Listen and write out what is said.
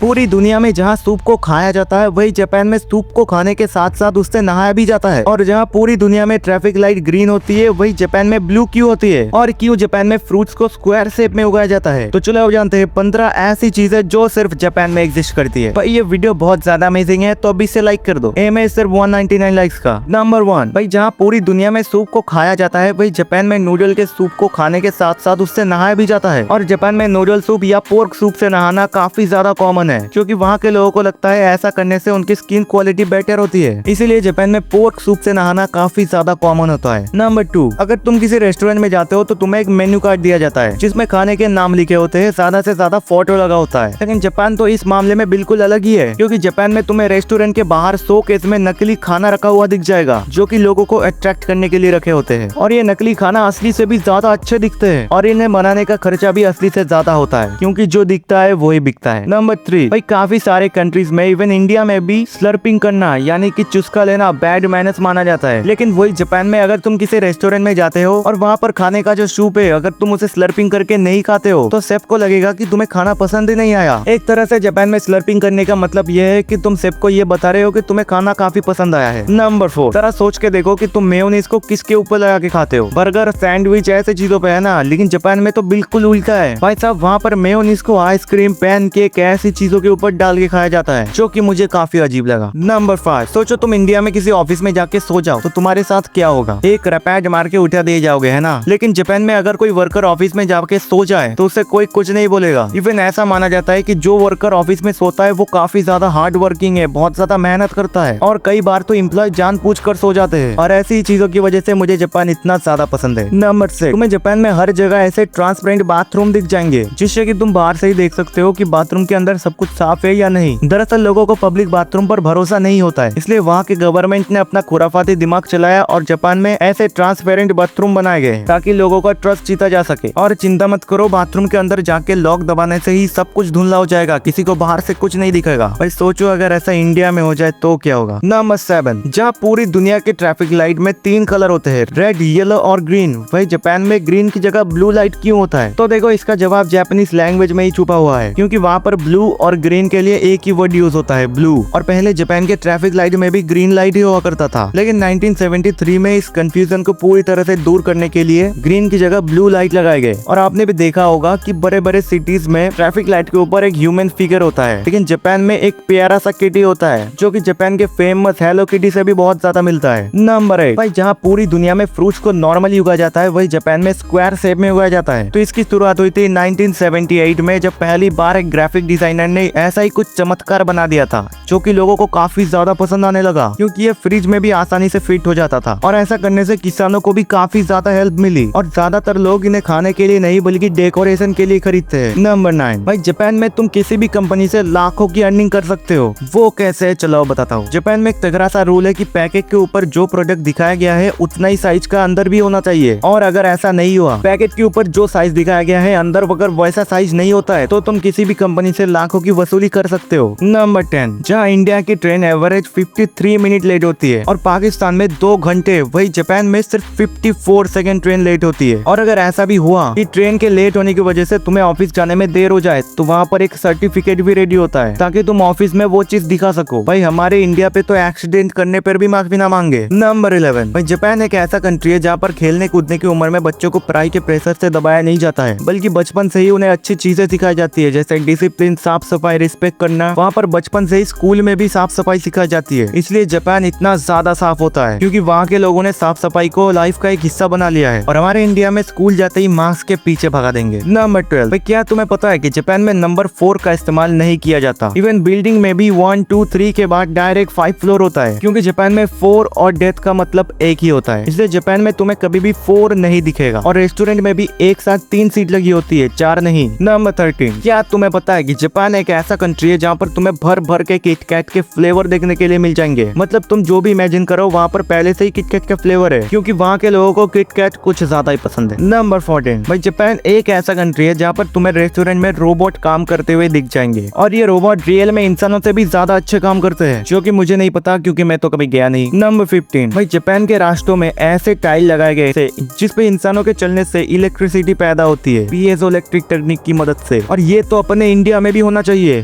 पूरी दुनिया में जहाँ सूप को खाया जाता है वही जापान में सूप को खाने के साथ साथ उससे नहाया भी जाता है। और जहाँ पूरी दुनिया में ट्रैफिक लाइट ग्रीन होती है वही जापान में ब्लू क्यों होती है, और क्यों जापान में फ्रूट्स को स्क्वायर शेप में उगाया जाता है। तो चलो जानते हैं 15 ऐसी चीजें जो सिर्फ जापान में एग्जिस्ट करती है। भाई ये वीडियो बहुत ज्यादा अमेजिंग है तो अभी से लाइक कर दो। एम है सिर्फ 199 लाइक्स का। नंबर 1, भाई जहाँ पूरी दुनिया में सूप को खाया जाता है वही जापान में नूडल के सूप को खाने के साथ साथ उससे नहाया भी जाता है। और जापान में नूडल सूप या पोर्क सूप से नहाना काफी ज्यादा कॉमन है, क्योंकि वहाँ के लोगों को लगता है ऐसा करने से उनकी स्किन क्वालिटी बेटर होती है, इसीलिए जापान में पोर्क सूप से नहाना काफी ज्यादा कॉमन होता है। नंबर 2, अगर तुम किसी रेस्टोरेंट में जाते हो तो तुम्हें एक मेन्यू कार्ड दिया जाता है जिसमें खाने के नाम लिखे होते हैं, ज्यादा से ज्यादा फोटो लगा होता है। लेकिन जापान तो इस मामले में बिल्कुल अलग ही है, क्योंकि जापान में तुम्हें रेस्टोरेंट के बाहर शोकेस में नकली खाना रखा हुआ दिख जाएगा जो कि लोगों को अट्रैक्ट करने के लिए रखे होते हैं। और ये नकली खाना असली से भी ज्यादा अच्छे दिखते हैं और इन्हें बनाने का खर्चा भी असली से ज्यादा होता है, क्योंकि जो दिखता है वही बिकता है। नंबर 3, भाई काफी सारे कंट्रीज में इवन इंडिया में भी स्लर्पिंग करना यानी कि चुस्का लेना बैड मैनर्स माना जाता है। लेकिन वही जापान में अगर तुम किसी रेस्टोरेंट में जाते हो और वहाँ पर खाने का जो सूप है अगर तुम उसे स्लर्पिंग करके नहीं खाते हो तो शेफ को लगेगा कि तुम्हें खाना पसंद ही नहीं आया। एक तरह से जापान में स्लर्पिंग करने का मतलब यह है कि तुम शेफ को ये बता रहे हो कि तुम्हें खाना काफी पसंद आया है। नंबर 4, जरा सोच के देखो कि तुम मेयोनीज को किसके ऊपर लगा के खाते हो। बर्गर, सैंडविच ऐसे चीजों पे है ना, लेकिन जापान में तो बिल्कुल उल्टा है। भाई साहब वहाँ पर मेयोनीज को आइसक्रीम, पैनकेक ऐसी चीजों के ऊपर डाल के खाया जाता है, जो कि मुझे काफी अजीब लगा। नंबर 5, सोचो तुम इंडिया में किसी ऑफिस में जाके सो जाओ तो तुम्हारे साथ क्या होगा, एक रपैट मार के उठा दिए जाओगे, है ना। लेकिन जापान में अगर कोई वर्कर ऑफिस में जाके सो जाए तो उससे कोई कुछ नहीं बोलेगा। इवन ऐसा माना जाता है कि जो वर्कर ऑफिस में सोता है वो काफी ज्यादा हार्ड वर्किंग है, बहुत ज्यादा मेहनत करता है, और कई बार तो एम्प्लॉय जानबूझकर सो जाते हैं। और ऐसी चीजों की वजह से मुझे जापान इतना ज्यादा पसंद है। नंबर 6, तुम्हें जापान में हर जगह ऐसे ट्रांसपेरेंट बाथरूम दिख जाएंगे जिससे कि तुम बाहर से ही देख सकते हो कि बाथरूम के अंदर सब कुछ साफ है या नहीं। दरअसल लोगों को पब्लिक बाथरूम पर भरोसा नहीं होता है, इसलिए वहाँ के गवर्नमेंट ने अपना खुराफाती दिमाग चलाया और जापान में ऐसे ट्रांसपेरेंट बाथरूम बनाए गए ताकि लोगों का ट्रस्ट जीता जा सके। और चिंता मत करो, बाथरूम के अंदर जाके लॉक दबाने से ही सब कुछ धुंधला हो जाएगा, किसी को बाहर से कुछ नहीं दिखेगा। भाई सोचो अगर ऐसा इंडिया में हो जाए तो क्या होगा। नंबर 7, जहाँ पूरी दुनिया के ट्रैफिक लाइट में 3 कलर होते हैं, रेड, येलो और ग्रीन। भाई जापान में ग्रीन की जगह ब्लू लाइट क्यों होता है? तो देखो इसका जवाब जापानीज लैंग्वेज में ही छुपा हुआ है, क्योंकि वहाँ पर ब्लू और ग्रीन के लिए एक ही वर्ड यूज होता है, ब्लू। और पहले जापान के ट्रैफिक लाइट में भी ग्रीन लाइट ही हुआ करता था, लेकिन 1973 में इस कंफ्यूजन को पूरी तरह से दूर करने के लिए ग्रीन की जगह ब्लू लाइट लगाए गए। और आपने भी देखा होगा कि बड़े बड़े सिटीज में ट्रैफिक लाइट के ऊपर एक ह्यूमन फिगर होता है, लेकिन जापान में एक प्यारा सा किटी होता है जो कि जापान के फेमस हेलो किटी से भी बहुत ज्यादा मिलता है। नंबर 8, भाई जहाँ पूरी दुनिया में फ्रूट्स को नॉर्मली उगाया जाता है वही जापान में स्क्वायर शेप में उगाया जाता है। तो इसकी शुरुआत हुई थी 1978 में, जब पहली बार एक ग्राफिक डिजाइनर ने ऐसा ही कुछ चमत्कार बना दिया था जो कि लोगों को काफी ज्यादा पसंद आने लगा, क्योंकि ये फ्रिज में भी आसानी से फिट हो जाता था। और ऐसा करने से किसानों को भी काफी ज्यादा हेल्प मिली और ज्यादातर लोग इन्हें खाने के लिए नहीं बल्कि डेकोरेशन के लिए खरीदते हैं। नंबर 9, भाई जापान में तुम किसी भी कंपनी से लाखों की अर्निंग कर सकते हो। वो कैसे, चलो बताता हूँ। जापान में एक तगड़ा सा रूल है कि पैकेट के ऊपर जो प्रोडक्ट दिखाया गया है उतना ही साइज का अंदर भी होना चाहिए, और अगर ऐसा नहीं हुआ, पैकेट के ऊपर जो साइज दिखाया गया है अंदर अगर वैसा साइज नहीं होता है तो तुम किसी भी कंपनी से लाखों की वसूली कर सकते हो। नंबर 10, जहाँ इंडिया की ट्रेन एवरेज 53 मिनट लेट होती है और पाकिस्तान में 2 घंटे, वही जापान में सिर्फ 54 सेकंड ट्रेन लेट होती है। और अगर ऐसा भी हुआ कि ट्रेन के लेट होने की वजह से तुम्हें ऑफिस जाने में देर हो जाए तो वहाँ पर एक सर्टिफिकेट भी रेडी होता है ताकि तुम ऑफिस में वो चीज दिखा सको। भाई हमारे इंडिया पे तो एक्सीडेंट करने पर भी माफी ना मांगे। नंबर 11, भाई जापान एक ऐसा कंट्री है जहाँ पर खेलने कूदने की उम्र में बच्चों को पढ़ाई के प्रेशर से दबाया नहीं जाता है, बल्कि बचपन से ही उन्हें अच्छी चीजें सिखाई जाती है, जैसे डिसिप्लिन, साफ सफाई, रिस्पेक्ट करना। वहाँ पर बचपन से ही स्कूल में भी साफ सफाई सिखाई जाती है, इसलिए जापान इतना ज्यादा साफ होता है, क्योंकि वहाँ के लोगों ने साफ सफाई को लाइफ का एक हिस्सा बना लिया है। और हमारे इंडिया में स्कूल जाते ही मास्क के पीछे भगा देंगे। नंबर 12, भाई क्या तुम्हें पता है कि जापान में नंबर 4 का इस्तेमाल नहीं किया जाता। इवन बिल्डिंग में भी 1, 2, 3 के बाद डायरेक्ट 5 फ्लोर होता है, क्योंकि जापान में 4 और डेथ का मतलब एक ही होता है, इसलिए जापान में तुम्हें कभी भी 4 नहीं दिखेगा। और रेस्टोरेंट में भी एक साथ 3 सीट लगी होती है, 4 नहीं। नंबर 13, क्या तुम्हें पता है कि जापान एक ऐसा कंट्री है जहाँ पर तुम्हें भर भर के किटकैट के फ्लेवर देखने के लिए मिल जाएंगे। मतलब तुम जो भी इमेजिन करो वहाँ पर पहले से ही किटकैट का फ्लेवर है, क्योंकि वहाँ के लोगों को किटकैट कुछ ज्यादा ही पसंद है। नंबर 14, भाई जापान एक ऐसा कंट्री है जहाँ पर तुम्हें रेस्टोरेंट में रोबोट काम करते हुए दिख जाएंगे, और ये रोबोट रियल में इंसानों से भी ज्यादा अच्छे काम करते हैं, जो कि मुझे नहीं पता क्योंकि मैं तो कभी गया नहीं। नंबर 15, भाई जापान के रास्तों में ऐसे टाइल लगाए गए थे जिसपे इंसानों के चलने से इलेक्ट्रिसिटी पैदा होती है पीएजो इलेक्ट्रिक टेक्निक की मदद से, और ये तो अपने इंडिया में भी होना चाहिए।